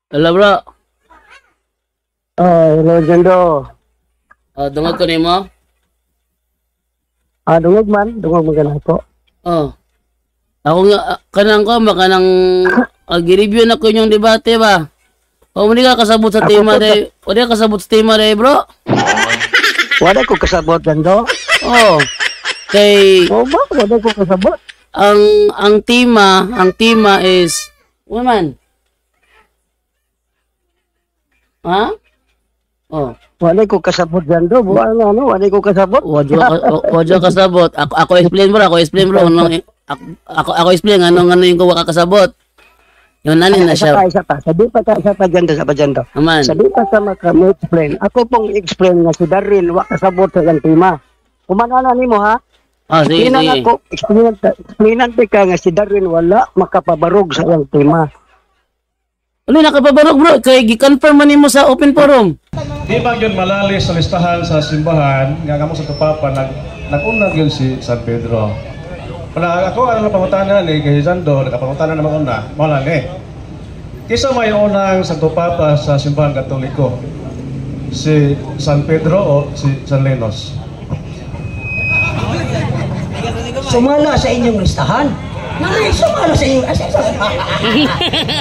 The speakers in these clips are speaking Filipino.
Hello bro. Hello, Jando. Dungog ko nimo. Dungog man ganun po. Ako nga kanang ko makanang gi-review na ko yung debate ba. O hindi ka kasabot sa tema day. O di ka kasabot sa tema day, bro. Wala ko kasabot, Jando. Kay ba? Wala ko kasabot. ang tema is woman. Ha? Wala ko kasabot, Jando. Wala ko kasabot. Wadyo kasabot. Ako explain bro. Ako explain ano yung kuha kasabot. Yung nanin na siya. Isa pa. Sabi pa Jando. Aman. Sabi pa sa explain. Ako pong explain nga si Darren wa kasabot sa yung tema. Kumanana nimo ha? Sige. Explainan ka nga si Darren wala makapabarog sa yung tema. Ano nakapabarog bro? Kay gi-confirm man nimo sa open forum. Di ba yun malalis sa listahan sa simbahan nga kamo sa Tupapa nag-unag yun si San Pedro. Wala ako ano pangutanan ni kay Jando nakapangutanan naman una wala ni. Kisa may unang Santo Papa sa simbahan Katoliko si San Pedro o si San Lenos. Sumala sa inyong listahan. Sumala sa inyong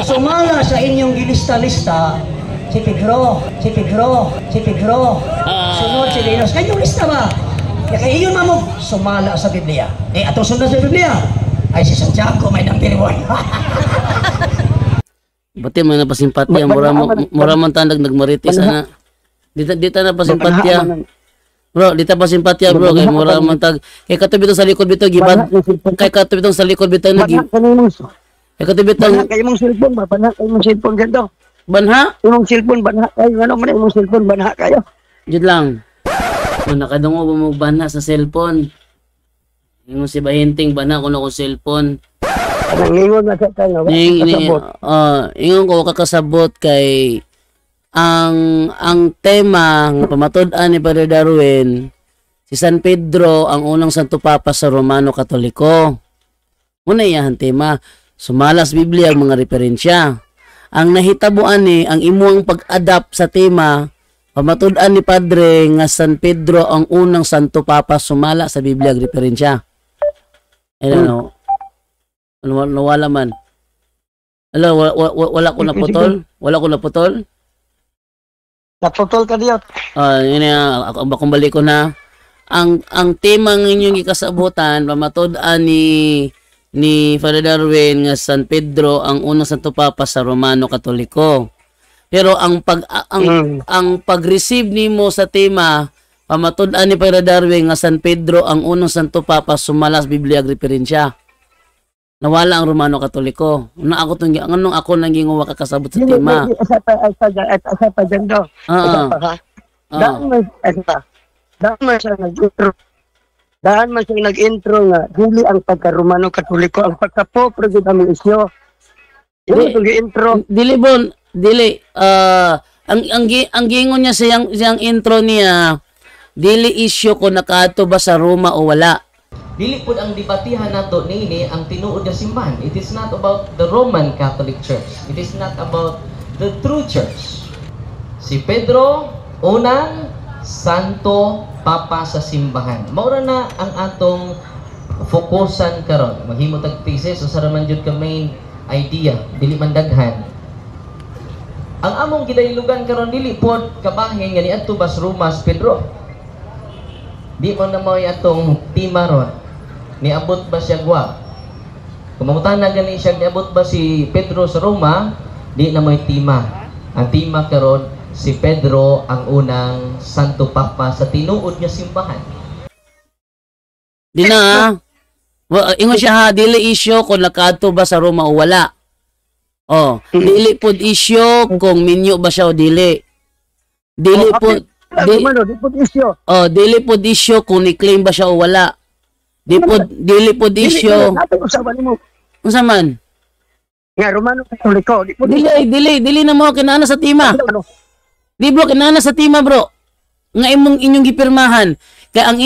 sumala sa inyong gilista-lista si Pedro. Sunod si Lenos. Kanyong lista ba? Kaya iyon mamog sumala sa Biblia. Atong sunod sa Biblia ay si Santiago may number 1. Buti man na pasimpatya mura man tandag nagmaritis ana. Dita na pasimpatya. Bro, dita pasimpatya bro kay mura man tag kay katabi to sa likod bitaw gibad kay katabi to sa likod bitaw nagi. Kay katabi to kay imong cellphone ba banha kay imong cellphone Jando. Banha? Imong cellphone banha kayo ano man imong cellphone banha kayo. Jud lang. Nakadungo ba mo banha sa cellphone? Ingon si Bahinting banha kuno ko cellphone. Nangingon na sa tayo. Ingon ko kakasabot kay ang tema nga pamatud-an ni Padre Darwin si San Pedro ang unang Santo Papa sa Romano Katoliko. Una iyahan tema sumalas Biblia ang mga referensya. Ang nahitabuan ni ang imuang pag-adapt sa tema pamatud-an ni Padre nga San Pedro ang unang Santo Papa sumala sa Biblia ang referensya. Ano nawala man. Wala ko naputol? Wala ko naputol? Naputol ka diyo. Yun ako balik ko na. Ang tema ng inyong ikasabutan, pamatud-an ni Father Darwin nga San Pedro ang unang Santo Papa sa Romano Katoliko. Pero ang pag-receive nimo sa tema, pamatud-an ni Father Darwin nga San Pedro ang unang Santo Papa sumalas Biblia ag referensya. Nawala ang Romano Katoliko. Ako nang ginguwa kakasabot sa tema. Asa pa Jando. Daan man siya nag-intro nga dili ang pagka-Romano Katoliko ang pagka-Pope pero ang isyo. Yung intro Dili ang gingon niya siyang intro niya dili issue kung nakaadto ba sa Roma o wala. Dili pud ang debatihan nato niini ang tinuod nga simbahan. It is not about the Roman Catholic Church. It is not about the true church. Si Pedro unang Santo Papa sa simbahan. Maura na ang atong fokusan karon. Maghimo tag thesis usa ra man jud ka main idea, dili man daghan. Ang among gidaylugan karon dili pod kabahin nga niadto bas Roma si Pedro. Di man na mao atong tema ron. Niabot ba siya gwa? Kumangutan na gani siya niabot ba si Pedro sa Roma? Di na may tema. Ang tema karon si Pedro ang unang Santo Papa sa tinuod nga simbahan. Di na ingon siya dili issue kung nakaadto ba sa Roma o wala. Dili pod issue kung minyo ba siya o dili. Dili pod dili pod issue kung ni-claim ba siya o wala. Dili pod issue. Unsa man? Nga Romano Katoliko. Dili na mo kinana sa tema. Di bro kinana sa tema bro. Nga inyong gipirmahan. Kaya ang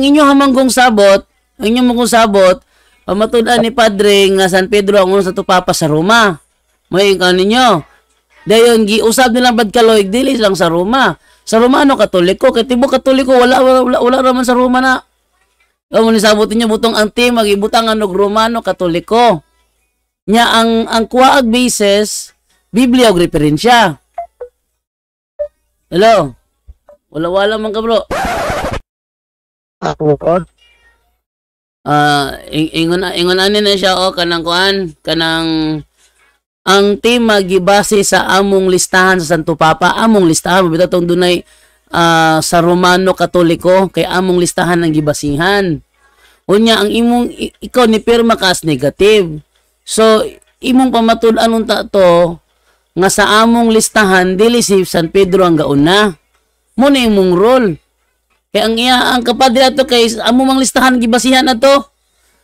inyo hamanggong sabot, pamatud-an ni Padre nga San Pedro ang unang Santo Papa sa Roma. May kaninyo. Dayon giusab nila bad kaloy dili lang sa Roma. Sa Romano Katoliko, kay tibo Katoliko wala raman sa Roma na. O mo ni sabot niyo butong ang team magibutangan og Romano Katoliko. Nya ang kuwaag basis Biblia og referensya. Hello. Wala man ka bro. Ingon ani na siya o kanang kuan kanang ang tema gibase sa among listahan sa Santo Papa. Among listahan bitaw tong dunay sa Romano Katoliko kay among listahan ang gibasihan. Unya ang imong ikaw ni pirma ka as negative. So imong pamatud-an unta to nga sa among listahan dili si San Pedro ang gauna. Mo na imong role. Kaya ang kapadre ato kay amo mang listahan gibasihan ato.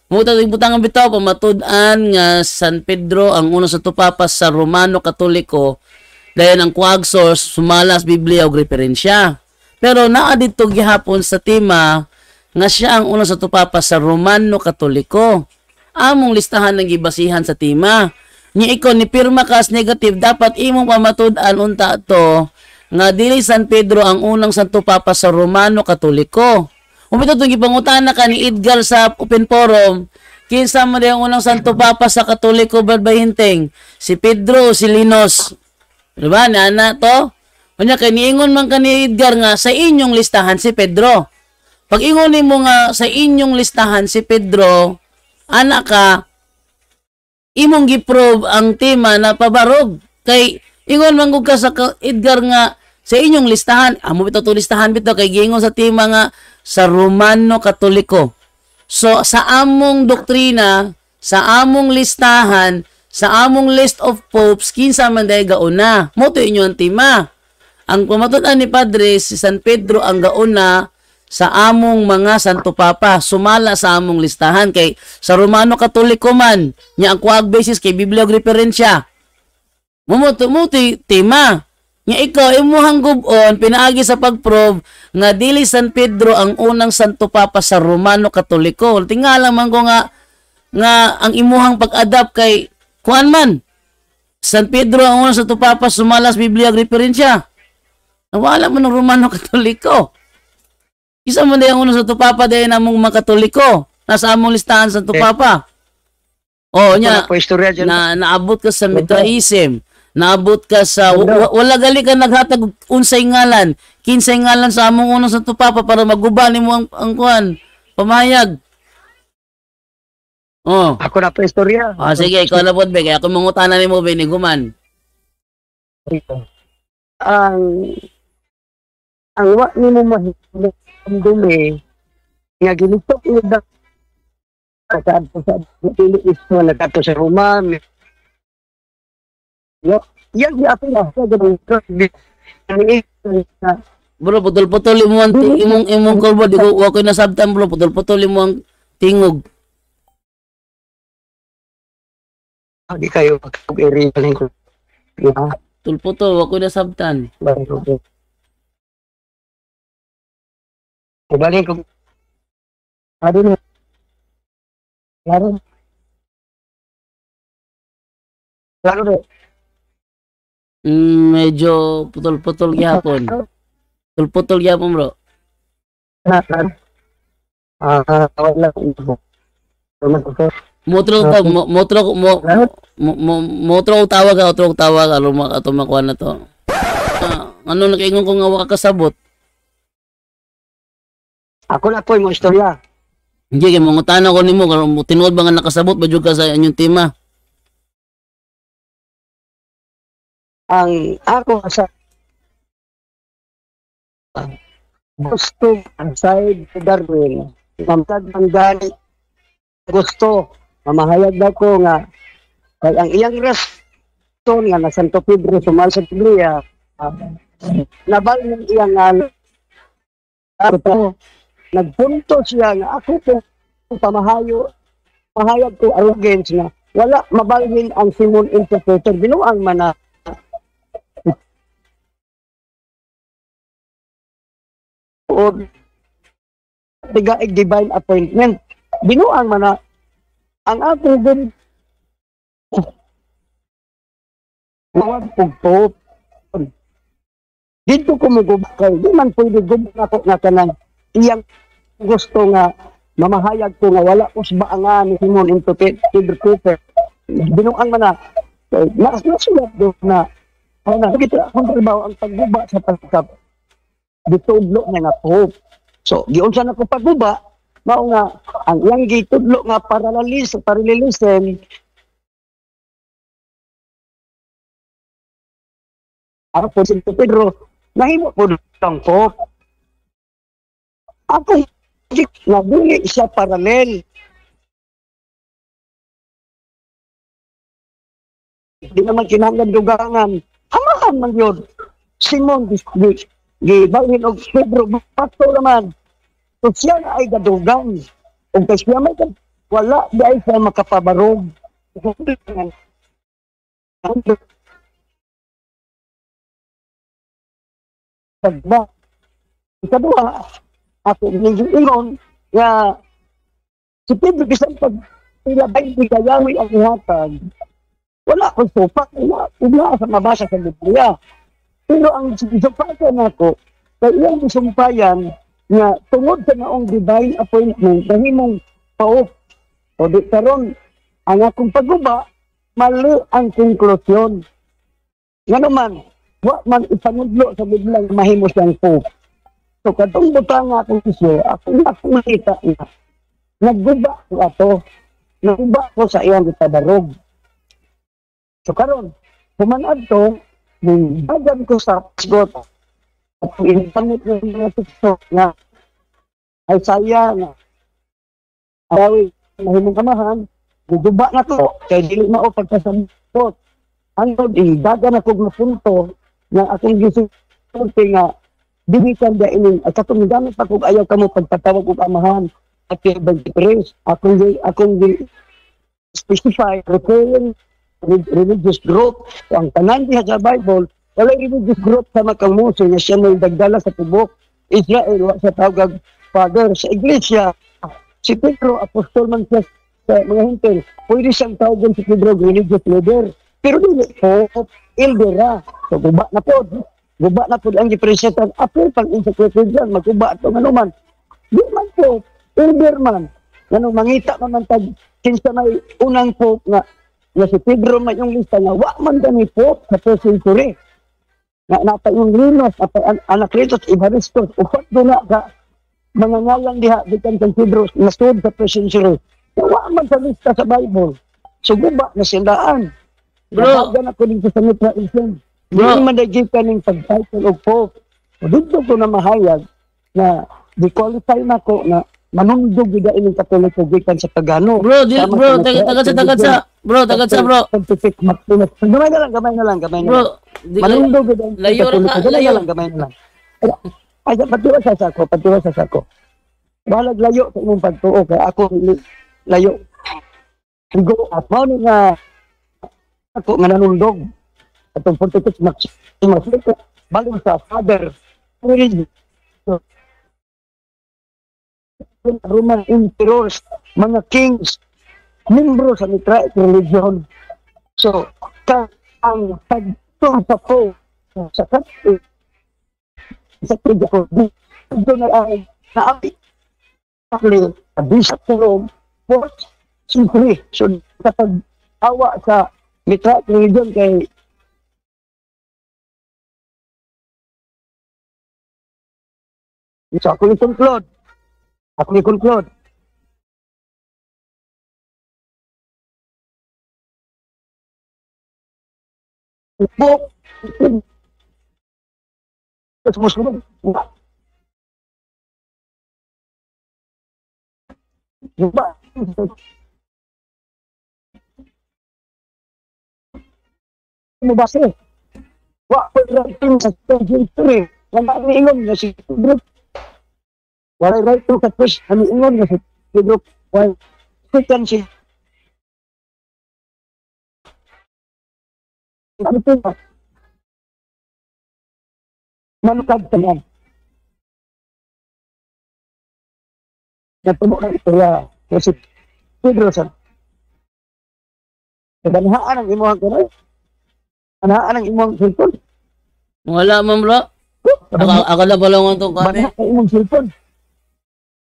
Mo ta butangan bitaw pamatud-an nga San Pedro ang una sa tupapas sa Romano Katoliko. Dayon ang kuwag source sumalas Biblia og referensya. Pero naa didto gihapon sa tema nga siya ang una sa tupapas sa Romano Katoliko. Among listahan ng gibasihan sa tema. Nya ikaw ni pirma ka as negative dapat imong pamatud-an unta to nga dili San Pedro ang unang Santo Papa sa Romano Katoliko. Umito itong ipangutana ka ni Edgar sa Open Forum, kinsa man ang unang Santo Papa sa Katoliko Barbayinteng, si Pedro o si Linos. Diba? Nana to? Kanya kay niingon man ka ni Edgar nga sa inyong listahan si Pedro. Pag ingonin mo nga sa inyong listahan si Pedro, anak ka, imong giprove ang tema na pabarog. Kay ingon man ka sa Edgar nga sa inyong listahan, amo bitaw to listahan bitaw kay giingon sa tema nga sa Romano Katoliko. So sa among doktrina, sa among listahan, sa among list of popes, kinsa man day gauna. Mo to inyo ang tema. Ang pamatud-an ni Padre si San Pedro ang gauna sa among mga Santo Papa, sumala sa among listahan kay sa Romano Katoliko man nya ang kuwag basis kay Biblia og referensya. Mumoto tema. Nga ikaw, imuhang gubon, pinaagi sa pagprove nga dili San Pedro ang unang Santo Papa sa Romano Katoliko. Tingala man ko nga ang imuhang pag-adapt kay kuan man. San Pedro ang unang Santo Papa, sumalas Biblia ag referensya. Nawala man ng Romano Katoliko. Isa man din ang unang Santo Papa dahil namong mga Katoliko. Nasa among listahan Santo Papa. O, nya, naabot ka sa Mitraism. Naabot ka sa wala gali ka naghatag unsay ngalan, kinsay ngalan sa among unang Santo Papa para maguba nimo ang kuan pamayag. Oh. Ako na pa istorya. Sige, ikaw na pod be kay ako mangutana nimo be ni Guman. Ang wa nimo mahindumi nga ginistok ni da sa dili iso nagkato sa Roma. Yan di ako na bro, putol-putol mo ang imong kalbo di ko wa ko nasabtan bro, putol-putol mo ang tingog. Di kayo pag-iri paling ko. Putol-putol wa ko nasabtan. Balik ko. Ado na. Laro. Medyo putol-putol gyapon. Putol-putol gyapon bro. Wala ko. Motro tawag ato makuha na to. Ano nakaingon ko nga wa kasabot? Ako na po yung istorya. Hindi kay mangutana ko nimo karon tinuod ba nga nakasabot ba jud ka sa inyong tema? Ang ako sa gusto ang side sa Darwin mamtag ang gani gusto mamahayag daw ko nga kay ang iyang rason nga na Santo Pedro sumal sa Biblia nabal ng iyang nagpunto siya nga ako po mahayag ko arrogance nga wala mabalhin ang Simon Interpreter binuang man o tigaig divine appointment. Binuang man na ang ato din Huwag pugpop. Dito ko magubak kay, di man pwede gubak ako nga kanang iyang gusto nga mamahayag ko nga wala ko sa baangan ni Simon into Pedro Cooper. Binuang man na. Nasulat doon na dito akong trabaho ang pagguba sa pagkap. Ditudlo na nga po. So, giunsa na ko pagguba, mao nga, ang iyang gitudlo nga paralelism, ako po si Pedro, nahimo po lang po. Ako, nabuli siya paralel. Di naman kinahanglan dugangan. Amahan man yun. Simon, gibalhin og Pedro, pasto naman. So siya na ay gadugan. Kung kasi siya may wala, dahil siya makapabarog. Pagba. Ikaduha, ako ingon, nga si Pedro kisang pag ilabay di kayawi ang ihatag, wala akong supak, wala sa mabasa sa Biblia. Pero ang sumpayan ako, kay iyang sumpayan, nga tungod sa naong divine appointment, dahil paop. O di karon ang akong pagguba, mali ang konklusyon. Nga naman, wa man ipanudlo sa Biblia nga mahimo siyang pope. So katong butang nga akong isyo, ako nakita na, nagguba ko ato, nagguba ko sa iyang itabarog. So karon, kumanad to, bagan ko sa pasgot, at inipangit ng mga tiktok na ay saya na arawi mahimong kamahan, guguba na to, kaya dili na o pagkasambot. Hanggang dagan ako ng punto na akong gisulti nga dinikan da ining at katong gamit pa kung ayaw ka mo pagpatawag og amahan at pag-depress. Akong specify, referring religious group. Ang tanan diha sa Bible, wala religious group sa Mose na siya may dagdala sa tubok. Israel, wa sa tawag father. Sa iglesia, si Pedro, apostol man siya sa mga hintel. Pwede siyang tawagan si Pedro, religious leader. Pero dili po, elder. So, guba na po. Guba na po ang gipresentan. Apil pang encyclopedia, magguba ito nga naman. Di man po, elder man. Ganun, mangita naman tag, kinsa may unang po nga si Pedro man yung lista nga, wa man gani po sa first century. Nga nata yung Linos, Anacletus, Evaristos, ukot doon na ka, mga ngalan diha, dikan kang Pedro, nasud sa first century. Wa man sa lista sa Bible. So, guba na sindaan. Bro. Nabagan ako dito sa Mitra Islam. Hindi madagig ka ng pag-title of Pope. O dito ko na mahayag na di-qualify na ko na manundog yung ining katoliko gikan sa Pagano. Bro, tagatsa. Bro. Gamay na lang. Bro, Manundog yung layo katoliko. layo. Gamay na lang. Ay, patiwas sa sako. Balag layo sa imong pagtuo. Kaya ako layo. Go at mo nga ako nga nanundog. Atong Pontifex Maximus balik sa Father Roman emperors, mga kings, membro sa Mitra religion. So, ang pagtong sa po sa kapit sa ko dito na ay naapi pakli sa Bishop Rome 4th century. So, kapag awa sa Mitra religion kay so, ako i-conclude. Book. Tapos musunod. Diba? Mubasa eh. Wa ko writing sa history. Wala ang ingon na si Pedro. Wala writing sa first. Ang ingon na si Pedro. Wala second si ano po ba? Manukad sa mga. Natumo na ito ya. Kasi Pedro sa. Kadanihaan ang imuhan ko na. Banhaan ang imong cellphone. Wala man bro. Ako na balongon tong kani. Banhaan ang imong cellphone.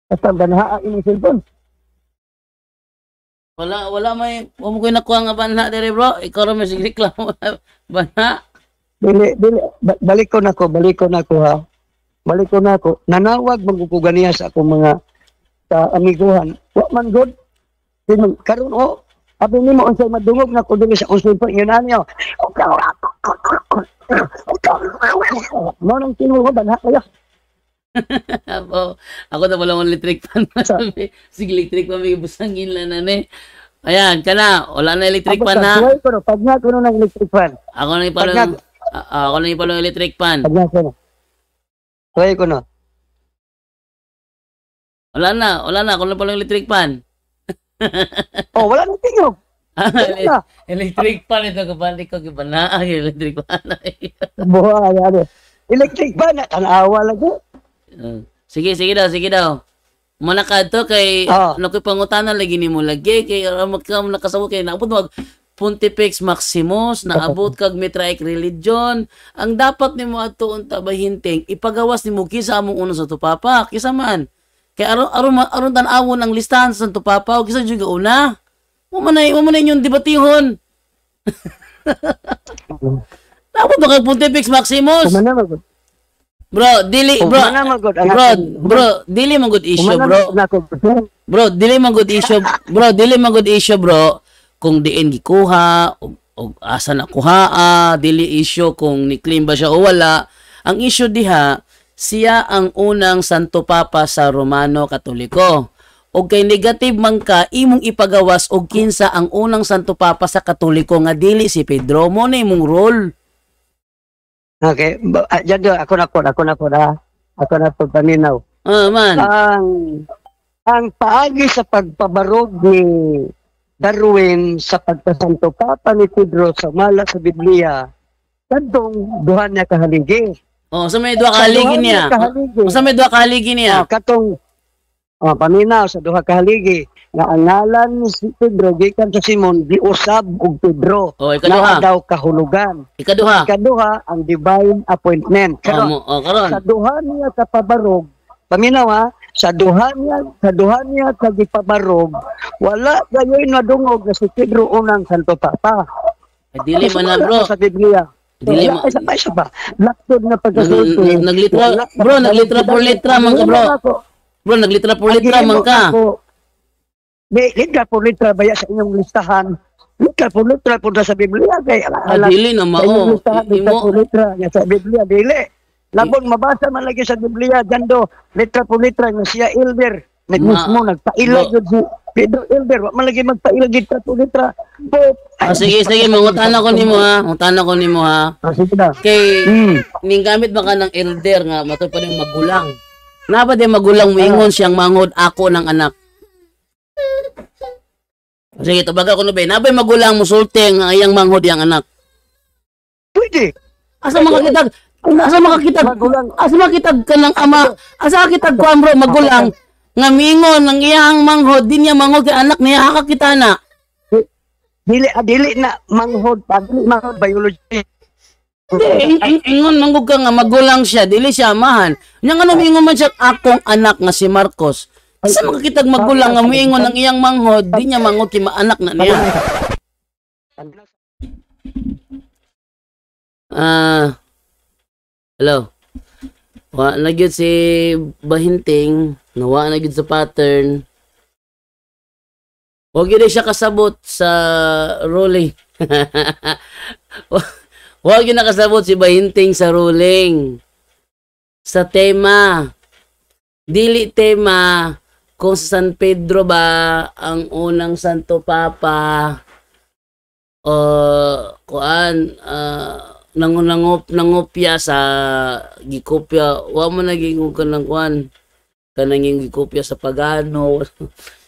Basta banhaan ang imong cellphone. Wala may mo ko nakuha nga banha dire bro. Ikaw ra may reklamo banha. Balik ko na ko ha. Balik ko na ko. Nanawag magkukuganiya sa akong mga amiguhan. Wa man good. Karon o. Abi nimo unsay madungog na ko dili sa unsay pa yun anyo. Mo nang tinuod banha kayo. Ako na wala akong electric fan. Sige, electric fan, may busangin lang na ni. Ayan, ka na. Wala na electric fan ha. Pag nga ko ng electric fan. Ako na ipalong electric fan. Pag nga ko na. Try ko na. Wala na. Ako na ipalong electric fan. Wala na tingog. Electric fan ito. Kapandi ko, kipana. Electric fan. Buhay, electric fan. Tanawa lang ko. Sige daw. Manakad to kay nakoy pangutanan lagi nimo lagi kay magkam nakasabot kay naabot mag Pontifex Maximus naabot kag Mitraik Religion ang dapat nimo adto unta bahinteng ipagawas nimo kisa among uno sa tupapa kisa man kay aron tan-awon ang listahan sa tupapa kisa juga una mo man inyong debatihon. Naabot kag Pontifex Maximus. Bro, dili dili man good issue, bro. Bro, dili man good issue, bro. Kung diin gikuha og asa na kuhaa, dili issue kung ni-claim ba siya o wala. Ang issue diha, siya ang unang Santo Papa sa Romano Katoliko. Og kay negative man ka, imong ipagawas og kinsa ang unang Santo Papa sa Katoliko nga dili si Pedro mo na imong role. Okay, dyan ako na po paminaw. Man. Ang paagi sa pagpabarog ni Darwin sa pagkasanto Papa ni Pedro sa mala sa Biblia, kadtong duha niya kahaligi. Sa may duha kahaligi niya. Sa may duha kahaligi niya. Katong paminaw sa duha kahaligi nga ang ngalan ni si Pedro gikan sa Simon giusab og Pedro. Ikaduha. Na daw kahulugan. Ikaduha ang divine appointment. Karon sa duha niya sa pabarog, paminaw sa duha niya sa gipabarog, wala gayoy nadungog na si Pedro unang Santo Papa. Dili man na bro. Sa Biblia. Dili man. Isa ba? Laktod na pagkasulti. Naglitra por litra man ka bro. Bro, naglitra por litra man ka. Litra por litra baya sa inyong listahan. Litra por litra po sa Biblia. Dili na mao. Litra por litra sa Biblia. Dili. Labon mabasa man lagi sa Biblia. Dando, litra por litra nga siya elder. Mismo nagpailag yun si Pedro elder. Wag man lagi magpailag litra por litra. Sige, mangutana ko nimo ha. Sige na. Kay ning gamit ba ka ng elder nga matoy pa ning magulang. Napa di magulang moingon siyang mangod ako ng anak. Sige, tabaga ko na ba? Nabay magulang musulti nga iyang manghod yang anak. Pwede. Asa makakitag ka ng ama, asa makakitag ko bro magulang nga mingon ng iyang manghod din niya manghod kay anak niya hakakita na. Dili na manghod biology. Ingon manggug ka nga magulang siya, dili siya amahan. Nya nga mingon man siya akong anak nga si Marcos. Asa makakitag magulang nga moingon ng iyang manghod, di niya manghod kay maanak na niya. Hello. Wa na gyud si Bahinting, nawa na gyud sa pattern. Wag gyud siya kasabot sa ruling. Wag gyud nakasabot si Bahinting sa ruling. Sa tema. Dili tema kung sa San Pedro ba ang unang Santo Papa o nangopya sa gikopya wa mo naging kanang kuan kanang gikopya sa pagano.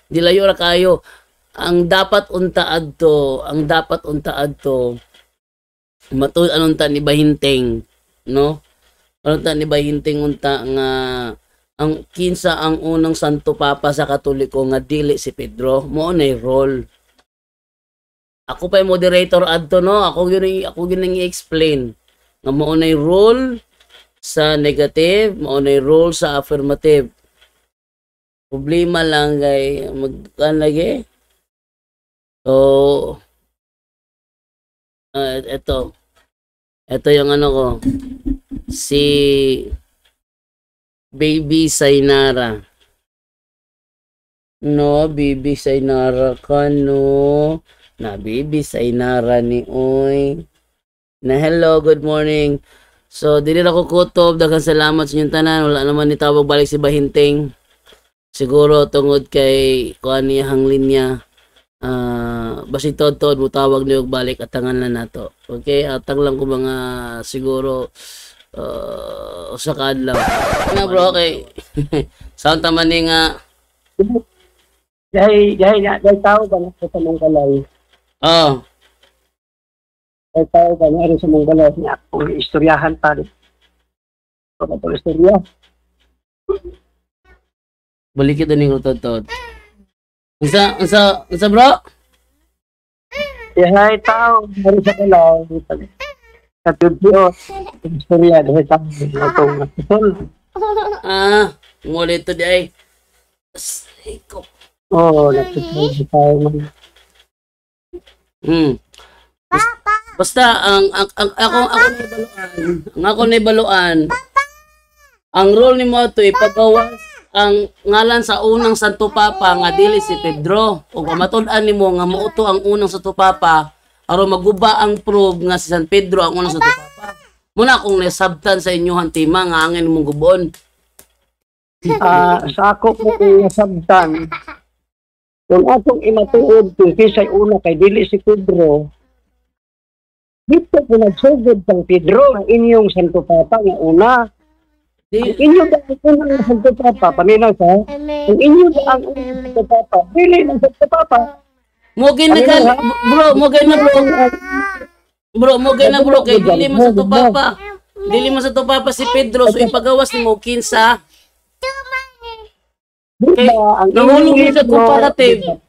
Dilayo ra kayo ang dapat unta adto matud anunta ni Bahinting, no? Anunta ni Bahinting unta nga ang kinsa ang unang Santo Papa sa Katoliko nga dili si Pedro mo nay role. ako pa yung moderator adto no. Ako yun ang i-explain. Nga mao na yung rule sa negative, mao na yung rule sa affirmative. Problema lang kay lagi. So ito yung ano ko, si Baby Sainara. No, Baby Sainara ka, no. Na Baby Sainara ni Oy. Na hello, good morning. So, dili na ko kutob. Daghang salamat sa inyong tanan. Wala naman nitawag balik si Bahinting. Siguro tungod kay kuan niyang linya. Basi tod-tod mo tawag niyo balik atangan na nato. Okay, atang lang ko mga siguro usa ka adlaw. Na bro, okay. Sound taman ni nga. Dahil tao ba na sa mong balay? Oh. Dahil tao ba na sa mong balay niya kung istoryahan pa rin. Kung ito istorya. Balik ito ni tod-tod. Unsa bro? Dahil tao na sa balay. Sa tudyo, istorya dahil tao na itong nasipol. Muli ito di ay. Iko. Oo, nasipol tayo man. Basta ako nibaluan. Ang role ni mo ito ipagawas ang ngalan sa unang Santo Papa nga dili si Pedro. Ug matud-an nimo nga muuto ang unang Santo Papa aron maguba ang proof nga si San Pedro ang unang Santo Papa. Muna akong nasabtan sa inyohan tema nga angin mong gubon. Sa ako po nasabtan. Kung akong imatuod kung kisay una kay dili si Pedro, dito po nagsugod sang Pedro ang inyong Santo Papa nga una. Ang inyo ba ang unang Santo Papa? Paminaw sa? Ang inyo ba ang unang Santo Papa? Dili ng Santo Papa. Mugin na kan, bro, mugin na bro. Bro, mugin na bro, kay dili man Santo Papa. Dili man Santo Papa si Pedro, so ipagawas ni mo kinsa. Okay, nahulog mo sa comparative.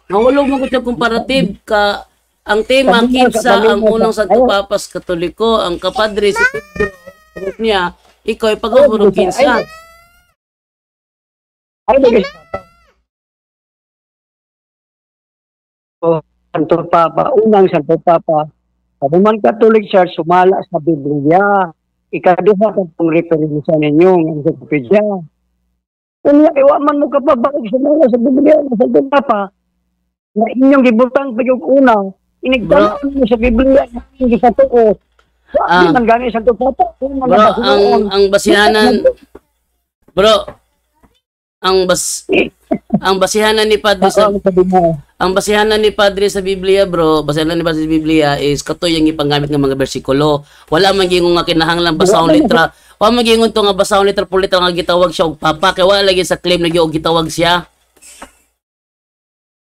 Nahulog mo sa comparative ka ang tema kinsa ang unang Santo Papa sa Katoliko, ang kapadre si Pedro niya, ikaw ipagawas kinsa. Santo Papa, unang Santo Papa, sa Roman Catholic Church, sumala sa Biblia. Ikaduha ka pong referensya ninyong encyclopedia. Kung iwa man mo kapabalik sumala sa Biblia ng Santo Papa, na inyong gibutang pa yung una, inigdala mo sa Biblia na hindi sa tuo. Hindi man gani Santo Papa. Bro, ang basihanan, bro, ang basihanan ni Padre sa ang basihanan ni Padre sa Biblia, bro, basihanan ni Padre sa Biblia is katoy yung ipangamit ng mga bersikulo. Wala man gingon nga kinahanglan basahon litra. Wala man gingon to nga basahon litra por litra nga gitawag siya og papa kay wala lagi sa claim na gyud gitawag siya.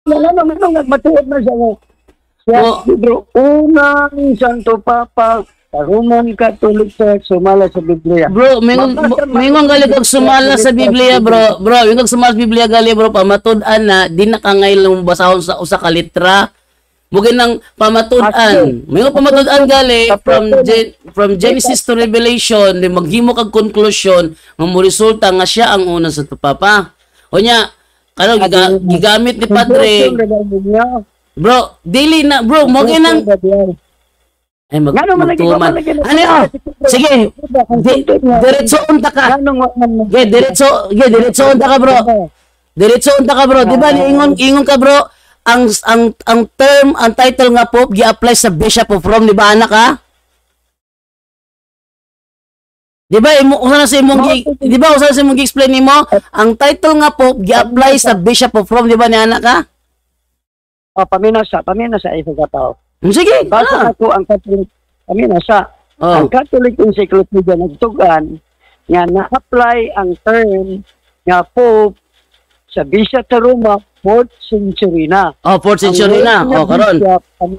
Wala naman nung nagmatuod na siya. Pedro, unang Santo Papa, sa Roman Catholic Church, sumala sa Biblia. Bro, mingon gali kag sumala sa Biblia, bro. Bro, yung kag sumala sa Biblia gali, bro, pamatud-an na di na kangailang basahon sa usa ka litra. Mugin nang pamatud-an. Mingon pamatud-an gali from Genesis to Revelation, di maghimo kag conclusion nga mo resulta nga siya ang unang Santo Papa. Unya, kano gigamit ni Padre. Bro, dili na, bro, mugin nang ay magtuman. Ano? Sige. Diretso unta ka. Diretso unta ka, bro. Diretso unta ka, bro. Di ba ingon ka, bro? Ang term, ang title nga Pope gi-apply sa Bishop of Rome, di ba anak ka? Di ba usa sa imong gi-explain nimo, ang title nga Pope gi-apply sa Bishop of Rome, di ba ni anak ka? Paminaw sa isa ka tao. Sige. Basta ako ang Catholic, ang Catholic Encyclopedia nagtugan nga na-apply ang term nga Pope sa Bishop sa Roma 4th century na. 4th century na. Karon. Ang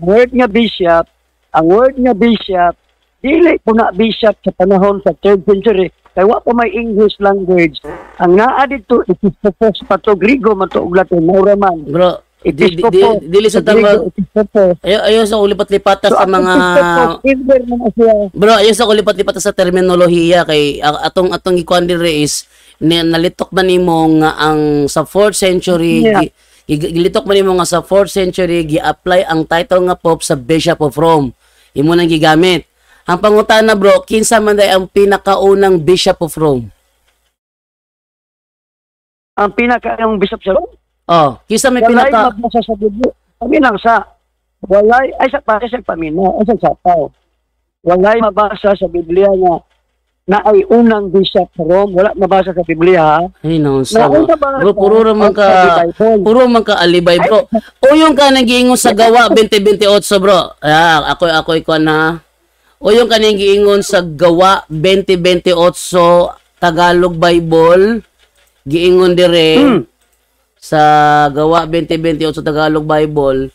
word nga bishop, dili po na bishop sa panahon sa 3rd century. Kaya wa pa may English language. Ang naa dito, Episcopos, pato Grigo, mato og Latin, maura man. Bro, Episkopo. Dili sa tama. Episkopo. Ayo sa ulipat-lipat sa mga Ever naman siya. bro, ayo sa ulipat-lipat sa terminolohiya kay atong ikuan dire is nalitok man nimo nga ang sa 4th century Yeah. gilitok man nimo nga sa 4th century gi-apply ang title nga Pope sa Bishop of Rome. Imo nang gigamit. Ang pangutana bro, kinsa man day ang pinakaunang Bishop of Rome? Ang pinaka yung Bishop sa Rome. Oh, kinsa may Walay pinaka magbasa sa Biblia. Kami lang sa walay ay sa para sa pamina ay sa sapaw. Walay mabasa sa Biblia na ay unang bishop sa Rome. Wala mabasa sa Biblia. Ha? Ay, no, Na bro. unang mabasa Bro, puro man ka alibay, bro. O yung ka nagiingon sa gawa 2028, bro. Ako ikaw na. O yung ka nagiingon sa gawa 2028 Tagalog Bible. Giingon dire sa gawa 2028 Tagalog Bible.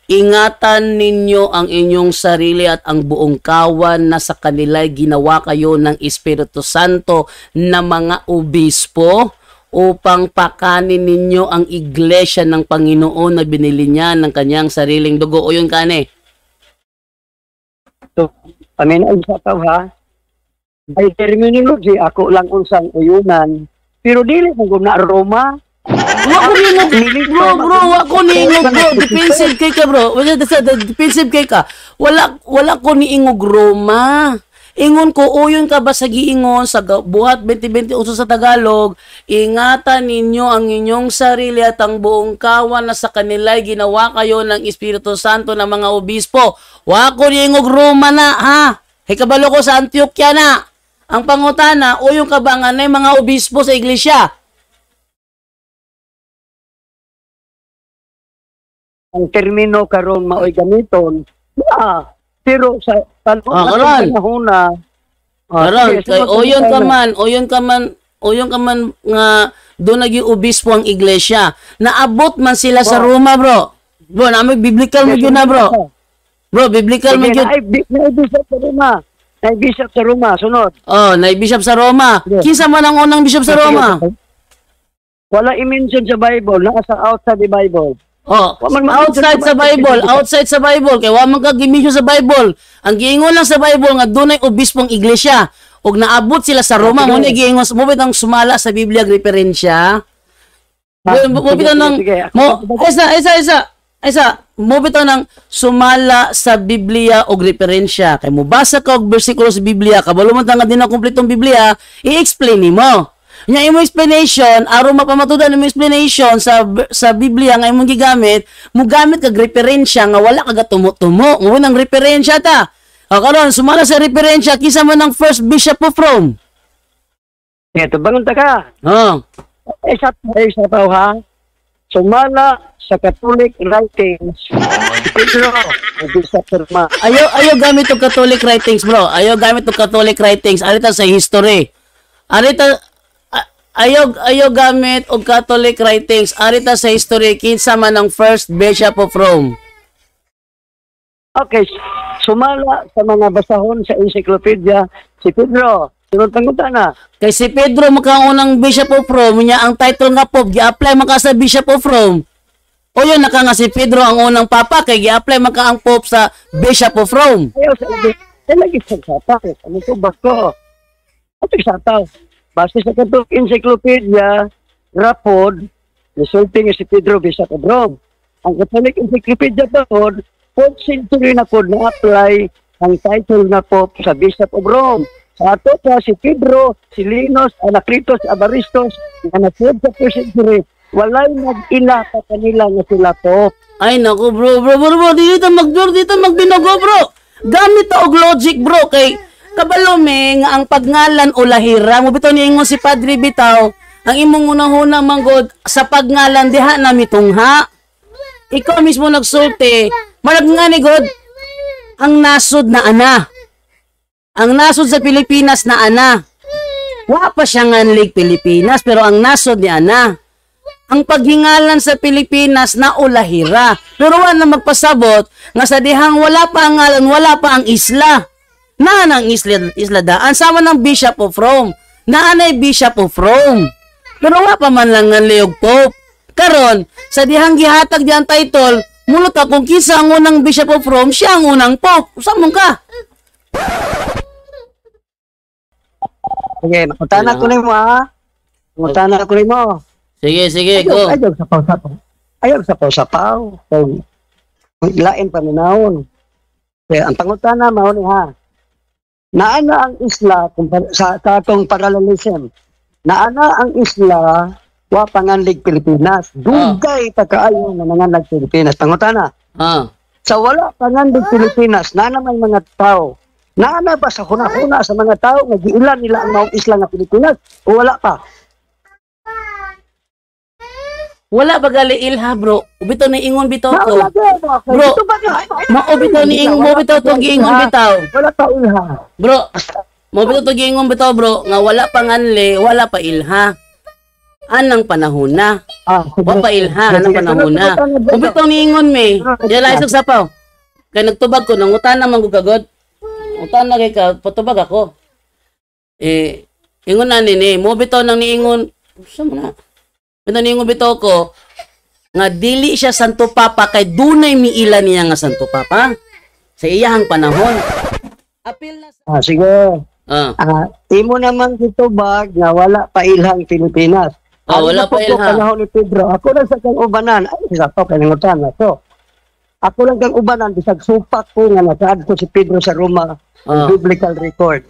Ingatan ninyo ang inyong sarili at ang buong kawan na sa kanila'y ginawa kayo ng Espiritu Santo na mga obispo upang pakanin ninyo ang iglesia ng Panginoon na binili niya ng kanyang sariling dugo. O yun kane. So, kami na isa tao ha. By terminology, ako lang unsang uyunan. Pero dili mo na Roma. Wako ningog, bro, wako niingog, bro. Defensive kay ka, bro. Defensive kay ka. Wala ko niingog Roma. Ingon ko, uyon ka ba sa giingon sa buhat 2028 sa Tagalog, ingatan ninyo ang inyong sarili at ang buong kawan na sa kanila'y ginawa kayo ng Espiritu Santo ng mga obispo. Wako niingog Roma na, ha? Hikabalo ko sa Antioquia na. Ang pangutana, uyon ka ba nga na mga obispo sa iglesia? Ang termino karon maoy gamiton. Pero sa karon. panahona, Karon, kay oyon ka man nga doon naging obispo ang iglesia. Naabot man sila sa Roma, bro. Bro, na biblical mo yun na, bro. Bro, biblical mo yun. Naibisap sa Roma. Naibisap sa Roma, sunod. Oh, naibishop sa Roma. Kinsa man ang unang bishop sa Roma? Wala i-mention sa Bible, nasa outside the Bible. Oh, outside sa Bible, kay wa man ka gimisyon sa Bible. Ang giingon lang sa Bible nga dunay obispong iglesia ug naabot sila sa Roma, mo ni giingon mo bitang sumala sa Biblia referensya. Mo bitang nang mo bitang nang sumala sa Biblia og referensya. Kay mo basa ka og bersikulo sa Biblia, kabalo man nga din na kumpletong Biblia, i-explain nimo. Nya imo explanation, aron mapamatudan imo explanation sa Biblia nga imong gigamit, mo gamit kag referensya nga wala ka gatumo-tumo. Mo nang referensya ta. O karon sumala sa referensya kinsa man ang first bishop of Rome? Ito bangon ta ka. Oh. Isa tao ha. Sumala sa Catholic writings. Pedro, Bishop Roma. Ayo gamit og Catholic writings, bro. Ayo gamit og Catholic writings. Arita sa history. Ayo gamit og Catholic writings. Arita sa history kinsa man ang first bishop of Rome. Okay, sumala sa mga basahon sa encyclopedia si Pedro. Sunod tangutan na. Kay si Pedro makaunang bishop of Rome niya ang title nga pope gi-apply maka sa bishop of Rome. O yun naka nga si Pedro ang unang papa kay gi-apply maka ang pope sa bishop of Rome. Ayaw sa ibi. Lagi sa sata. Ano to basko? At sata. Basta sa Catholic encyclopedia, rapod, resulting si Pedro Bishop of Rome. Ang Catholic encyclopedia pa 4th century na po na-apply ang title na Pope sa Bishop of Rome. Sa ato pa si Pedro, si Linus, Anacletus, Avaristos, na na-4th sa 1st century, walay nag-ila pa kanila nga sila Pope. Ay naku bro, dito magbinogo bro. Gamit ta og logic bro kay kabalo me nga ang pagngalan o lahira mo bitaw niingon si Padre bitaw ang imong unahuna manggod sa pagngalan diha na mitungha. Ikaw mismo nagsulti, marag nga ni God ang nasod na ana. Ang nasod sa Pilipinas na ana. Wa pa siya nganlig Pilipinas pero ang nasod ni ana. Ang paghingalan sa Pilipinas na ulahira. Pero wala na magpasabot nga sa dihang wala pa ang ngalan, wala pa ang isla. Naan ang isla daan sama ng Bishop of Rome. Naan ay Bishop of Rome. Pero wala pa man lang ng Leog Pope. Karon, sa dihang gihatag diyan title, mulot ka kung kisa ang unang Bishop of Rome, siya ang unang Pope. Usamon ka. Sige, makutana ko nimo ha. Makutana ko nimo. Sige, go. Ayaw sapaw-sapaw. Ayaw sapaw-sapaw. Kung lain paminahon. Kaya ang pangutana mao ni ha. Naana ang isla sa katong parallelism. Naana ang isla wa panganlig Pilipinas. Dugay pa kaayo na nanganlag Pilipinas. Pangutana. Sa wala panganlig Pilipinas, naana may mga tao. Naana ba sa huna-huna sa mga tao nga giilan nila ang maong isla nga Pilipinas o wala pa? Wala ba gali ilha, bro? Bitaw ni ingon bitaw ko. Bro, Bitaw ni ingon mo bitaw to giingon bitaw. wala pa ilha. Bro, mo bitaw to giingon bitaw, bro, nga wala pa nganli, wala pa ilha. Anang panahon na. Wa pa ilha, anang panahon na. Mo bitaw ni ingon me. Dila isog sapaw. Kay nagtubag ko nangutan man ko kagod. Utan na kay ka, patubag ako. Ingon na nini, mo bitaw nang niingon, sa na. Bitaw niingon bitaw ko, nga dili siya Santo Papa kay dunay miila niya nga Santo Papa sa iyahang panahon. Apil na Sige. Ah. Imo naman kitubag nga wala pa ilhang Pilipinas. Wala pa ilha. Panahon ni Pedro. Ako lang sa kang ubanan. Ay, isa pa kay nangutan na to. Ako lang kang ubanan bisag supak ko nga nakaadto si Pedro sa Roma. Biblical record.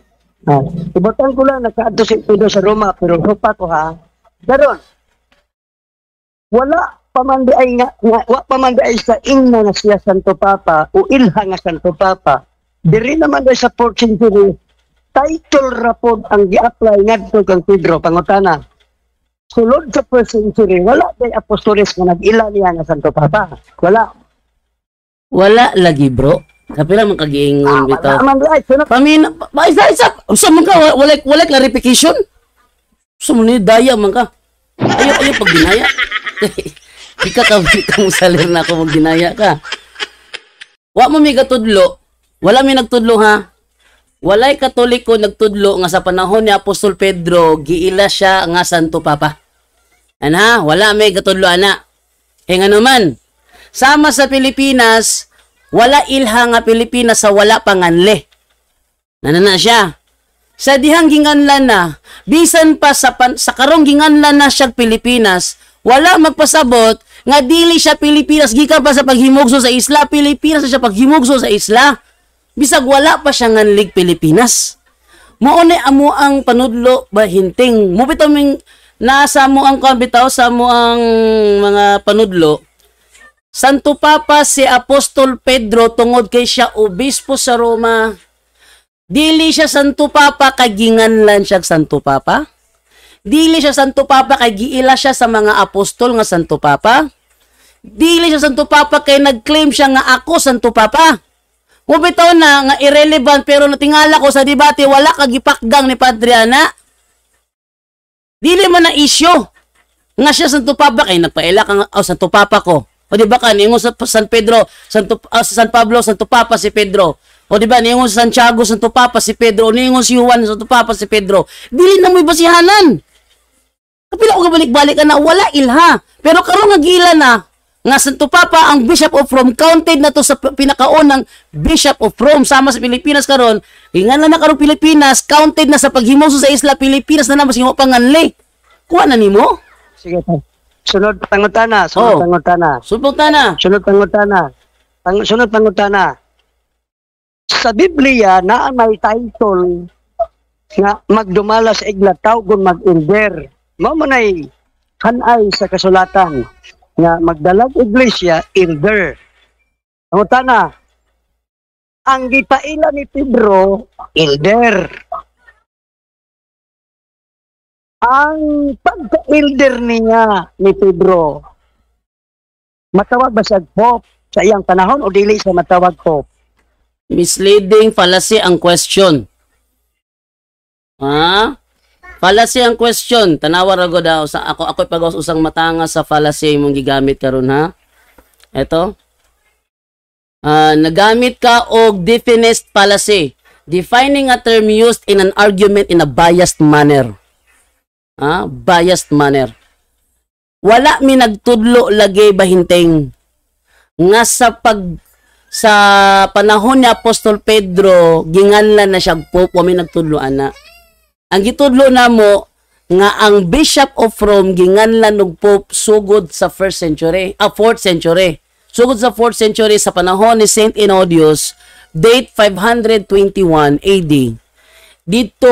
Ibutan ko lang nakaadto si Pedro sa Roma pero supak ko ha. Daron. Wala pamandiay wa pamandiay sa ingna nga siya Santo Papa o ilha nga Santo Papa. Diri naman dahil sa 4th century title rapod ang gi-apply ngadto kang Pedro pangutana. Sulod sa 1st century wala day apostoles nga nag-ila niya nga Santo Papa. Wala lagi, bro. Kapila man kagiingon bitaw. Pamandiay sunod. Isa. Usa man ka wala clarification. Usa man ni daya man ka. Ayo pag ginaya. Ika mo salir na ako mag ginaya ka. Wa mo mi gatudlo. Wala mi nagtudlo ha. Walay Katoliko nagtudlo nga sa panahon ni Apostol Pedro giila siya nga Santo Papa. Ana, wala may gatudlo ana. Nga naman, sama sa Pilipinas, wala ilha nga Pilipinas sa wala panganle. Nanana siya. Sa dihang ginganlan na, bisan pa sa karong ginganlan na siya Pilipinas, wala magpasabot nga dili siya Pilipinas gikan pa sa paghimugso sa isla. Pilipinas siya paghimugso sa isla. Bisag wala pa siya nganlig Pilipinas. Maunay amo ang panudlo ba hinting. Mo bitaw ming nasa mo ang bitaw sa mo ang mga panudlo. Santo Papa si Apostol Pedro tungod kay siya obispo sa Roma. Dili siya Santo Papa kay ginganlan siya Santo Papa. Dili siya Santo Papa kay giila siya sa mga apostol nga Santo Papa. Dili siya Santo Papa kay nag-claim siya nga ako Santo Papa. Mubitaw na nga irrelevant pero natingala ko sa debate wala kagipakgang ni Padre Ana. Dili man na issue nga siya Santo Papa kay nagpaila ka Santo Papa ko. O di ba ka ningon sa San Pedro, San Pablo, Santo Papa si Pedro. O di ba ningon sa Santiago, Santo Papa si Pedro. O ningon si Juan, Santo Papa si Pedro. Dili na mo'y basihanan. Kapila ko balik-balik ka na wala ilha. Pero karon nga gila na nga Santo Papa ang Bishop of Rome counted na to sa pinakaunang Bishop of Rome sama sa Pilipinas karon. Ingan na karon Pilipinas counted na sa paghimugso sa isla Pilipinas na mas himo panganli. Kuha na nimo? Sige pa. Sunod pangutana. Sunod pangutana. Sa Biblia na may title nga magdumala sa igla tawgon mag-elder. Mao manay kanay sa kasulatan nga magdalag iglesia elder. Pangutana. Ang gipaila ni Pedro elder. Ang pagka-elder niya ni Pedro, matawag ba siya Pope sa iyang panahon o dili siya matawag Pope? Misleading fallacy ang question. Fallacy ang question. Tanawa ra go daw sa ako pag usang matanga sa fallacy imong gigamit karon ha. Eto. Nagamit ka og definite fallacy, defining a term used in an argument in a biased manner. Biased manner. wala mi nagtudlo lagi bahinteng nga sa panahon ni Apostol Pedro ginganlan na siya pope, wa mi nagtudlo ana. Ang gitudlo namo nga ang Bishop of Rome ginganlan og pope sugod sa 4th century. Sugod sa 4th century sa panahon ni Saint Ennodius, date 521 AD. Dito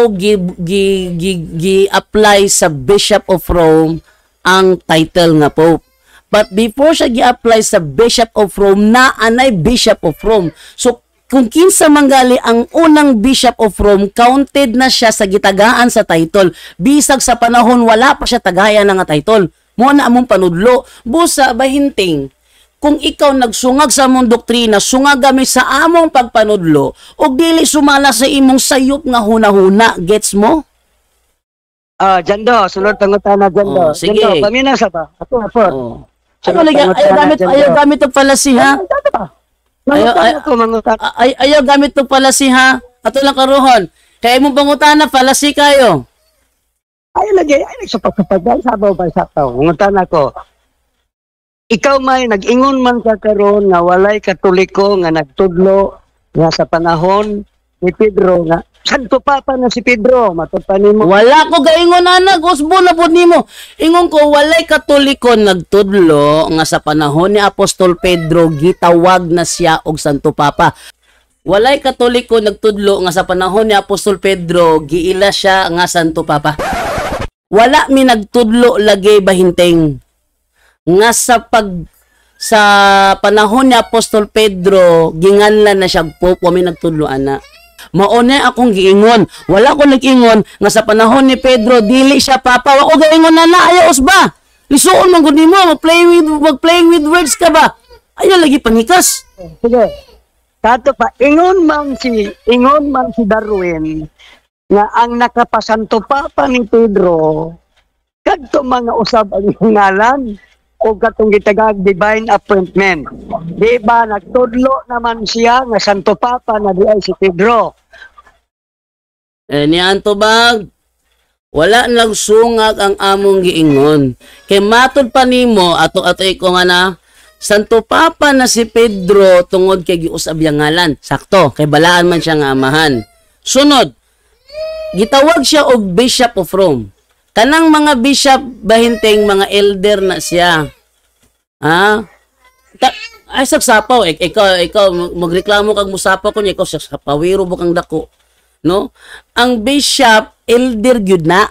gi-apply sa Bishop of Rome ang title nga pope. But before siya gi-apply sa Bishop of Rome, na anay Bishop of Rome. So kung kinsa manggali ang unang Bishop of Rome, counted na siya sa gitagaan sa title. Bisag sa panahon wala pa siya tagaya nga title. Mo na among panudlo. Busa bahinting. Kung ikaw nagsungag sa among doktrina, sungag kami sa among pagpanudlo, o dili sumala sa imong sayop nga hunahuna. Gets mo? Jando, sunod pangutana Jando. Oh, sige. Jando, pamina sa ba? Ako na po. Oh. Ayaw gamit og palasi ha. Ayaw gamit og palasi ha. Ato lang karuhon. Kaya imong pangutana palasi kayo. Ay sa pagkapagay sabaw ba sa tao. Ngutana ko. Ikaw may nag-ingon man ka karon nga walay katoliko nga nagtudlo nga sa panahon ni Pedro nga Santo Papa na si Pedro, matupad nimo. Wala ko gaingon ana, gusbo na pud nimo. Ingon ko walay katoliko nagtudlo nga sa panahon ni Apostol Pedro gitawag na siya og Santo Papa. Walay katoliko nagtudlo nga sa panahon ni Apostol Pedro giila siya nga Santo Papa. Wala mi nagtudlo lagi bahinteng nga sa panahon ni Apostol Pedro ginganlan na siya pope, wa mi nagtudlo ana. Mauna akong giingon. Wala ko nag-ingon nga sa panahon ni Pedro dili siya papa. Wa ko gaingon na ayaw usba. Lisuon man gud nimo, mag-playing with words ka ba? Ayaw lagi panikas. Sige. Tato pa ingon man si Darwin nga ang nakapasanto papa ni Pedro kadto mga usab ang ngalan o katong gitagag divine appointment. Di ba nagtudlo naman siya nga Santo Papa na di ay si Pedro. Niyan to bag. Wala nagsungag ang among giingon. Kay matod pa nimo ato iko nga na Santo Papa na si Pedro tungod kay giusab yang ngalan. Sakto, kay balaan man siya nga amahan. Sunod, gitawag siya og Bishop of Rome. Kanang mga bishop bahinteng mga elder na siya. Ay sagsapaw ikaw magreklamo kag musapaw kun ikaw sagsapaw wiro mo kang dako. No? Ang bishop elder gyud na.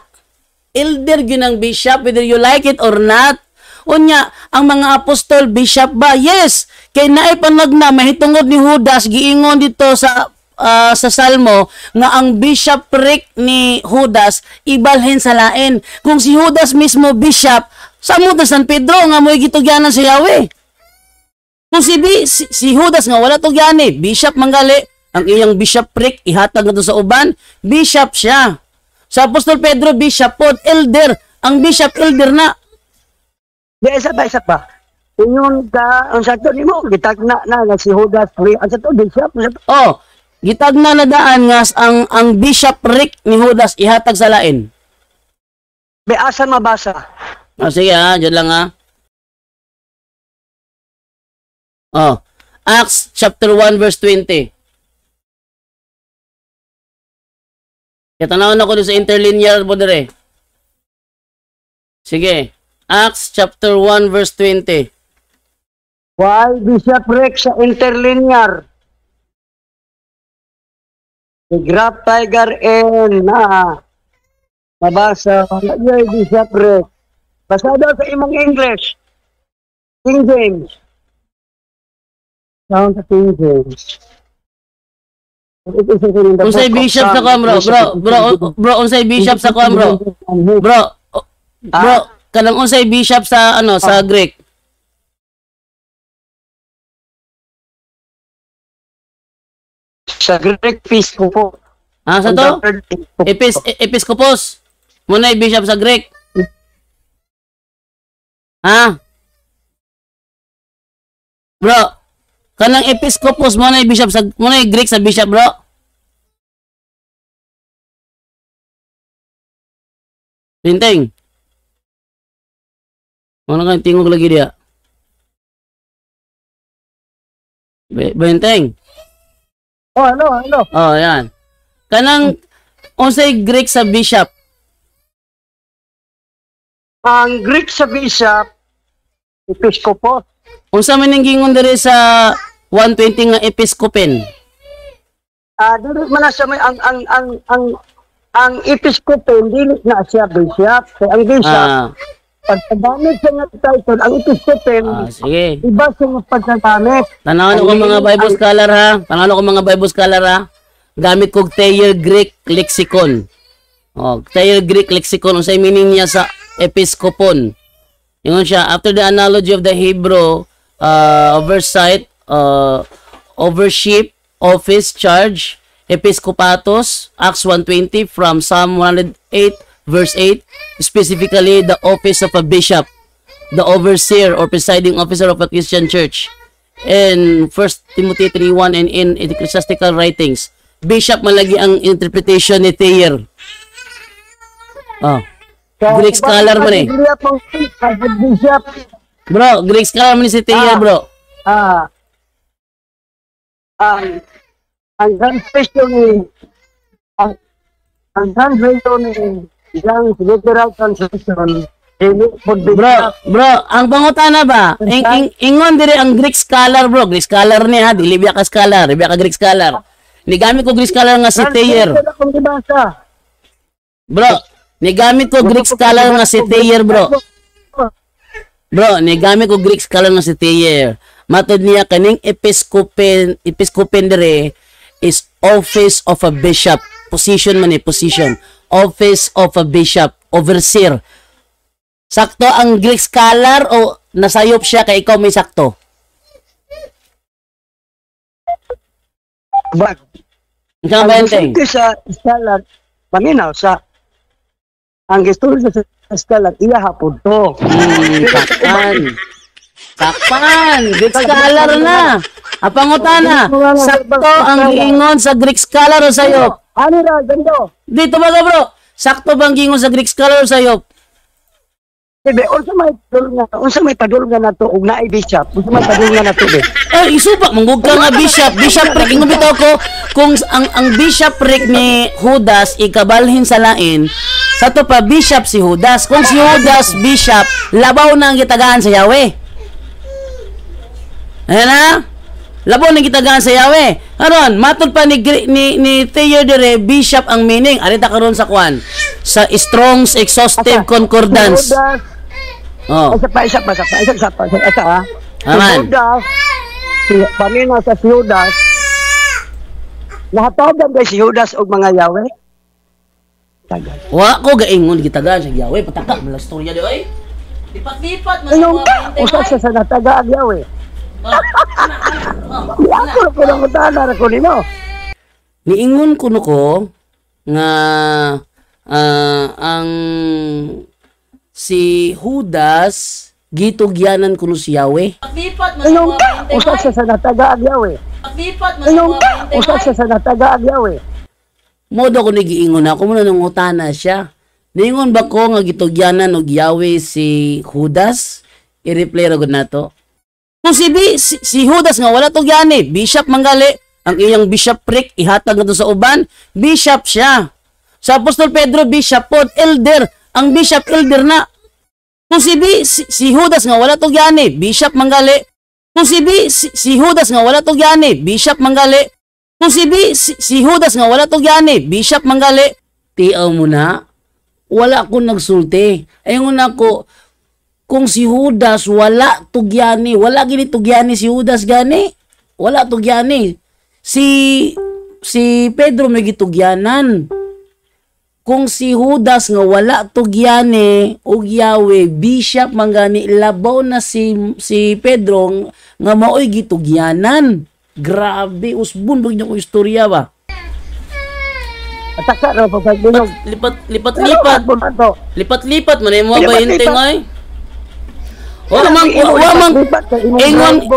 Elder gyud ang bishop whether you like it or not. Unya, ang mga apostol bishop ba? Yes. Kay naay panagna mahitungod ni Judas giingon dito sa Salmo nga ang bishopric ni Judas ibalhin sa lain. Kung si Judas mismo bishop, samot na San Pedro nga mo'y gitugyanan sa Yahweh. Kung si Judas nga wala tugyani, bishop manggali, ang iyang bishopric ihatag na sa uban, bishop siya. Sa Apostol Pedro, bishop pod, elder. Ang bishop, elder na. Isa ba? Ingon ka, ang sato nimo gitagna na si Judas, ang sato bishop. Oh, gitagna na daan nga ang bishopric ni Judas ihatag sa lain. May asa mabasa. Sige dyan lang Acts chapter 1 verse 20. Katanawon ako sa interlinear mo dire. Sige. Acts chapter 1 verse 20. Why bishopric sa interlinear? The Graph Tiger N na mabasa yung bishopric. Basa daw sa imong English. King James. Sound sa King James. Unsay bishop sa kuan bro, unsay bishop sa kuan bro? Bro, kanang unsay bishop sa sa Greek? Sa Greek Episcopo. Sa to? Episkopos. Muna bishop sa Greek. Bro, kanang episkopos mo na bishop sa Greek sa bishop bro. Pinteng. Ano kang tingog lagi dia? Benteng. Oh, ano? Oh, yan. Kanang unsay Greek sa bishop? Ang Greek sa bishop, episkopos. Unsa man ning gingon diri sa 120 nga episkopen? Dili man na siya may ang episkopen dili na siya bishop. Kaya ang bishop, pagkagamit siya nga title, ang episkopen, Sige. iba siya nga pagkagamit. Tanawan ko mga Bible scholar ha. Tanawan ko mga Bible scholar ha. Gamit kog Thayer Greek lexicon. Oh, Thayer Greek lexicon unsay meaning niya sa episkopon. Ingon siya, after the analogy of the Hebrew oversight, overship, office, charge, episkopatos, Acts 1:20 from Psalm 108 verse 8, specifically the office of a bishop, the overseer or presiding officer of a Christian church. In 1 Timothy 3:1 and in ecclesiastical writings, bishop malagi ang interpretation ni Thayer. Greek scholar man eh. Bishop, Bro, Greek scholar man si Thayer, bro. ang translation ni ang translation ni isang literal translation Bro, ang pangutana ba? Ingon diri ang Greek scholar, bro. Greek scholar ni ha, dili biya ka scholar, biya ka Greek scholar. Nigamit ko Greek scholar nga si Thayer. Bro, nigamit ko Greek scholar nga si Thayer, bro. Bro, nigamit ko Greek scholar nga si Thayer. Matod niya kaning episkopen dire is office of a bishop. Position man eh, position. Office of a bishop, overseer. Sakto ang Greek scholar o nasayop siya kay ikaw may sakto? But Ikaw ba yun, sa scholar, paminaw sa ang istorya sa scholar, iya hapon to. Sakpan! Greek scholar na! Apangutana, sakto ang gingon sa Greek scholar o sayop? Ano ra, ganito? Dito ba bro? Sakto bang gingon sa Greek scholar o sayop? Dibe, unsa may padulungan na to, ug naay bishop, unsa may padulungan na to, be? Ay, isupak, manggug ka nga bishopric. Ingon bitaw ko, kung ang bishopric ni Judas ikabalhin sa lain, sa to pa bishop si Judas. Kung si Judas bishop, labaw na ang gitagaan sa Yahweh. Ayan na? Labaw na ang gitagaan sa Yahweh. Aron, matod pa ni Thayer dire, bishop ang meaning. Arita karon sa kwan, sa Strong's Exhaustive Concordance. Oh. Isa pa. Aman. Paminaw sa si Judas, nahatagan ba si Judas og mga Yahweh? Tagal. Wa ko gaingon gitagaan sa Yahweh. Pataka, mala storya di oy. Lipat-lipat, Anong usap sa nataga ang Yahweh? Di ako ko lang mutana na ko nino. Niingon ko nga ang si Judas gitugyanan kuno si Yahweh. Anong usap sa nataga ang Yahweh? Anong usap sa nataga ang Yahweh? Modo ko nagiingon ako muna nang utana siya. Niingon ba ko nga gitugyanan og Yahweh si Judas? I-replay ra gud nato. Kung si Judas nga wala tugyani, bishop manggali, ang iyang bishopric ihatag na sa uban, bishop siya. Sa Apostol Pedro, bishop pod, elder, ang bishop elder na. Kung si Judas nga wala tugyani, bishop manggali. Kung si Judas nga wala tugyani, bishop manggali. Kung si Judas nga wala tugyani, bishop manggali. Tiaw mo na, wala ko nagsulti. Ayun ako, kung si Judas wala tugyani, wala gini tugyani si Judas gani. Wala tugyani. Si Pedro may gitugyanan. Kung si Judas nga wala tugyani og Yahweh, bishop mangani, labaw na si Pedro nga maoy gitugyanan. Grabe, usbon bag niyo ko istorya ba? Ataka ra pagbinog. Lipat-lipat man mo ba hinteng ay? Wa mang ingon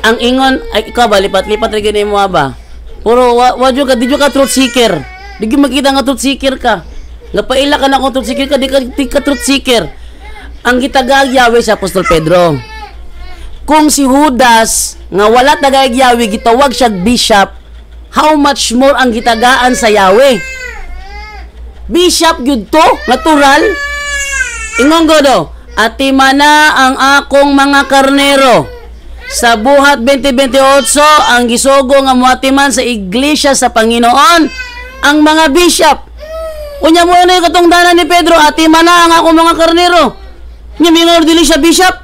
ang ingon ay ikaw ba lipat-lipat ra gyud mo ba? Puro wa jud ka, di jud ka truth seeker. Di gyud makita nga truth seeker ka. Nga paila ka na kung truth seeker ka, di ka truth seeker. ang gitagagyawi sa Apostol Pedro. Kung si Judas nga wala tagagyawi gitawag siya bishop, how much more ang gitagaan sa Yahweh? Bishop gyud to, natural. Ingon godo, ati mana ang akong mga karnero. Sa buhat 2028 ang gisugo nga muatiman sa iglesia sa Panginoon ang mga bishop. Unya mo na yung katungdanan ni Pedro, ati mana ang akong mga karnero. Nya mingon dili siya bishop.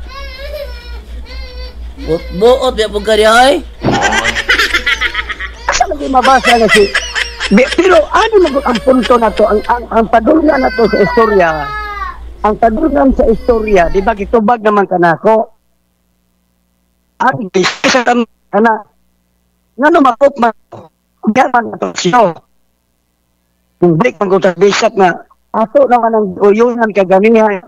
Buot ya pug kadiya ay. Asa lagi mabasa na si pero ano magud ang punto na to, ang padulngan na to sa istorya. Ang padulngan sa istorya, di ba kitubag naman kanako? At isa kana ngano mapop man gaman na to siya. Kung break man ko sa bishop nga ato naman ang uyunan kaganiya.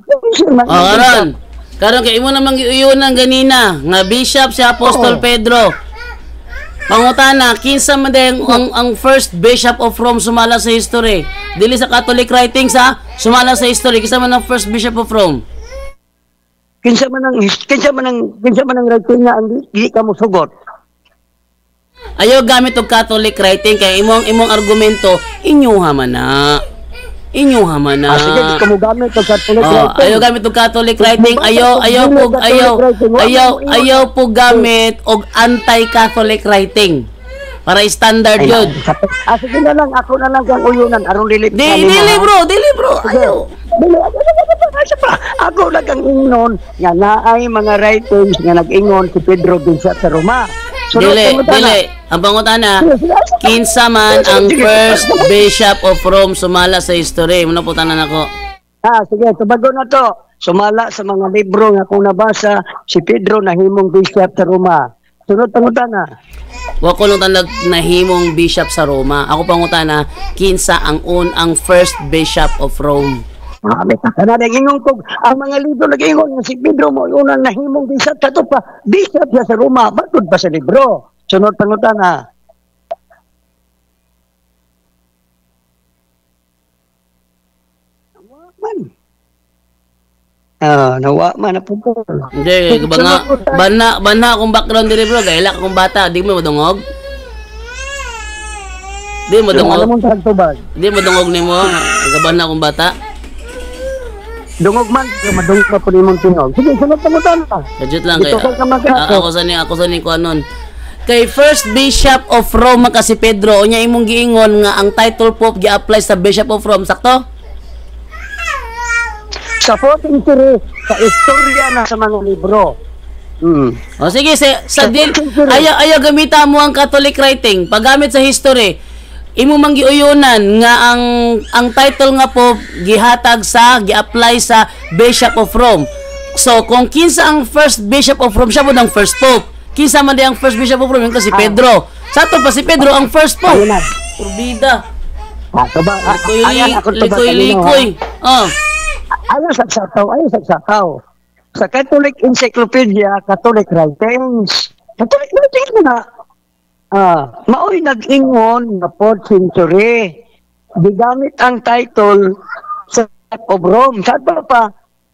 Karon. Karon kay imo namang giuyunan ganina nga bishop si Apostol Pedro. Pangutana, kinsa man din ang first bishop of Rome sumala sa history? Dili sa Catholic writings ha, sumala sa history. Kinsa man ang first bishop of Rome? Kinsa man ang writing nga hindi ka mo sugot. Ayaw gamit og Catholic writing kay imong argumento inyuha man na. Inyuha man na. Sige, di ka mo gamit og Catholic writing. Ayaw gamit og Catholic writing. Ayaw po gamit og anti-Catholic writing. Para standard yun. Sige na lang, ako na lang kang uyunan aron dili. Dili bro. Ayaw. Ako lang kang ingon nga naay mga writings nga nag-ingon si Pedro din sa Roma. Dili. Ang pangutana, kinsa man ang first bishop of Rome sumala sa history? Muna po tanan ako. Sige, tubago na to. Sumala sa mga libro nga kung nabasa, si Pedro nahimong bishop sa Roma. Sunod pangutana. Wa ko nung tanag nahimong bishop sa Roma. Ako pangutana, kinsa ang first bishop of Rome? Kana nag-ingon ko, ang mga libro nag-ingon nga si Pedro mo unang nahimong bishop sa to pa. Bishop siya sa Roma, bakit ba sa libro? Sunod pangutana. Nawa man na po. Hindi, bana akong background diri bro, gaila akong bata, di mo madungog? Di mo dungog nimo, gabana akong bata. Dungog man, madungog pa po nimong tinog. Sige, sunod pangutana. Legit lang kay ako sa ni ko anon. Kay first bishop of Rome kasi Pedro, unya imong giingon nga ang title pope gi-apply sa bishop of Rome, sakto? Sa 14th century, sa istorya na sa mga libro. O sige, ayaw gamita mo ang Catholic writing. Paggamit sa history, imo man giuyunan nga ang title nga pope gihatag sa gi-apply sa bishop of Rome. So kung kinsa ang first bishop of Rome, siya mo ang first pope. Kinsa man di ang first bishop of Rome, yung kasi Pedro. Sato pa si Pedro ang first pope. Purbida. Likoy. Ayaw sagsakaw. Sa Catholic Encyclopedia, Catholic Writings. Catholic Writings mo na. Maoy nag-ingon na 4th century. Digamit ang title sa of Rome. Saan pa?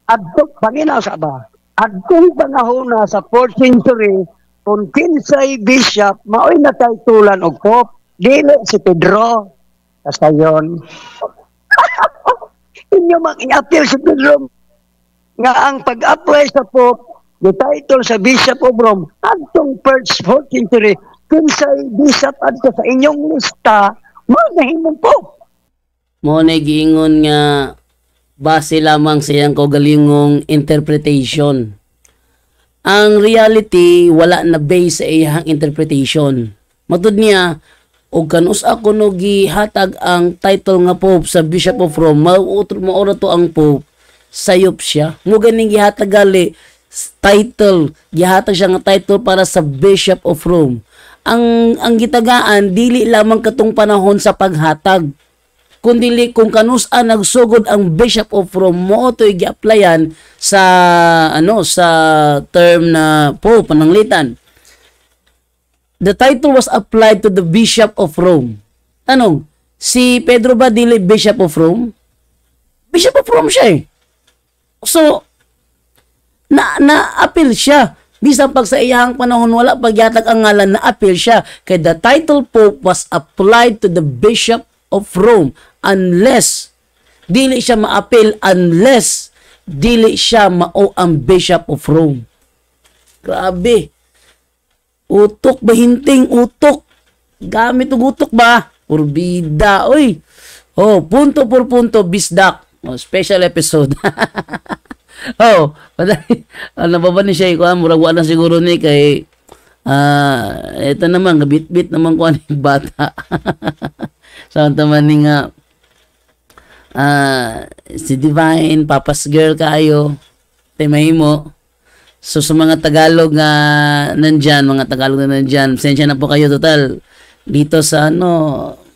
Adtong panginaw sa ba? Adtong panahon sa 4th century, kung kinsay bishop, maoy na titulan og pope. Dili si Pedro. Basta yun. Inyo mag-i-appeal si Pedro nga ang pag-apply sa Pope, the title sa Bishop of Rome, adtong 4th century, kinsay bishop adto sa inyong lista, manahimong Pope. Mo na giingon nga base lamang sa iyang kaugalingong interpretation. Ang reality wala na base sa iyang interpretation. Matud niya, og kanus ako no gihatag ang title nga Pope sa Bishop of Rome, maura to ang Pope, sayop siya. Mo ganing gihatag gali title, gihatag siya nga title para sa Bishop of Rome. Ang gitagaan dili lamang katong panahon sa paghatag, kundi kung kanusa nagsugod ang Bishop of Rome, mo to gi-applyan sa sa term na Pope pananglitan. The title was applied to the Bishop of Rome. Tanong, si Pedro ba dili Bishop of Rome? Bishop of Rome siya eh. So, na-appeal siya. Bisan pag sa iyang panahon wala pagyatag ang ngalan, na-appeal siya. Kaya the title Pope was applied to the Bishop of Rome unless dili siya ma-appeal, unless dili siya mao ang Bishop of Rome. Grabe. Utok ba hinting utok? Gamit og utok ba? Urbida, oy. Oh, punto por punto bisdak. Oh, special episode. Oh, ano ba ba ni siya ikuha? Murag wala siguro ni kay ito naman, gabit-bit naman ko ang bata. Sa taman ni nga si Divine, Papa's Girl kayo, timay mo. So sa mga Tagalog nga nandyan, pasensya na po kayo total. Dito sa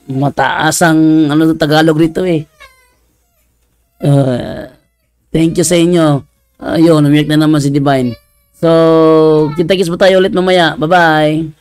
mataas ang Tagalog rito eh. Thank you sa inyo. Ayun, umiyak na naman si Divine. So, kita-kits po tayo ulit mamaya. Bye-bye.